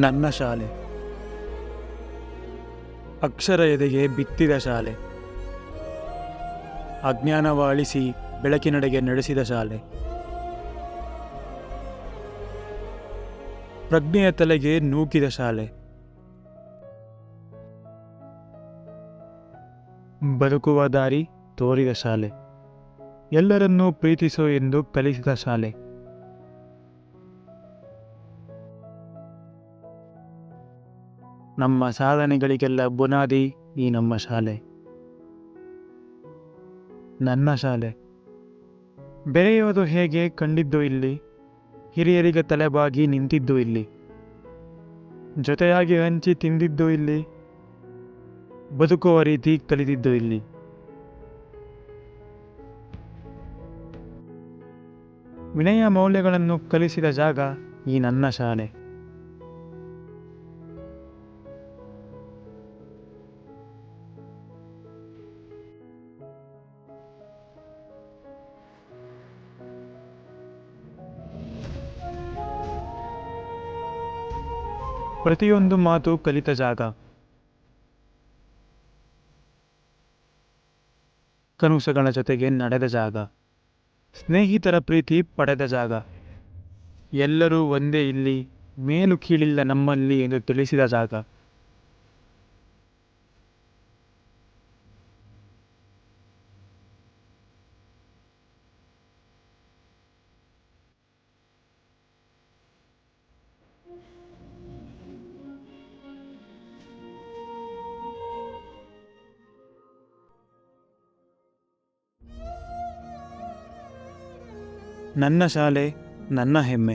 ನನ್ನ ಶಾಲೆ ಅಕ್ಷರ ಎದೆಗೆ ಬಿತ್ತಿದ ಶಾಲೆ, ಅಜ್ಞಾನವ ಅಳಿಸಿ ಬೆಳಕಿನೆಡೆಗೆ ನಡೆಸಿದ ಶಾಲೆ, ಪ್ರಜ್ಞೆಯ ತಲೆಗೆ ನೂಕಿದ ಶಾಲೆ, ಬದುಕುವ ದಾರಿ ತೋರಿದ ಶಾಲೆ, ಎಲ್ಲರನ್ನೂ ಪ್ರೀತಿಸೋ ಎಂದು ಕಲಿಸಿದ ಶಾಲೆ. ನಮ್ಮ ಸಾಧನೆಗಳಿಗೆಲ್ಲ ಬುನಾದಿ ಈ ನಮ್ಮ ಶಾಲೆ. ನನ್ನ ಶಾಲೆ ಬೆರೆಯೋದು ಹೇಗೆ ಕಂಡಿದ್ದು ಇಲ್ಲಿ, ಹಿರಿಯರಿಗೆ ತಲೆಬಾಗಿ ನಿಂತಿದ್ದು ಇಲ್ಲಿ, ಜೊತೆಯಾಗಿ ಹಂಚಿ ತಿಂದಿದ್ದು ಇಲ್ಲಿ, ಬದುಕುವ ರೀತಿ ಕಲಿತಿದ್ದು ಇಲ್ಲಿ. ವಿನಯ ಮೌಲ್ಯಗಳನ್ನು ಕಲಿಸಿದ ಜಾಗ ಈ ನನ್ನ ಶಾಲೆ. ಪ್ರತಿಯೊಂದು ಮಾತು ಕಲಿತ ಜಾಗ, ಕನಸುಗಳ ಜೊತೆಗೆ ನಡೆದ ಜಾಗ, ಸ್ನೇಹಿತರ ಪ್ರೀತಿ ಪಡೆದ ಜಾಗ, ಎಲ್ಲರೂ ಒಂದೇ ಇಲ್ಲಿ, ಮೇಲು ಕೀಳಿಲ್ಲ ನಮ್ಮಲ್ಲಿ ಎಂದು ತಿಳಿಸಿದ ಜಾಗ. ನನ್ನ ಶಾಲೆ ನನ್ನ ಹೆಮ್ಮೆ.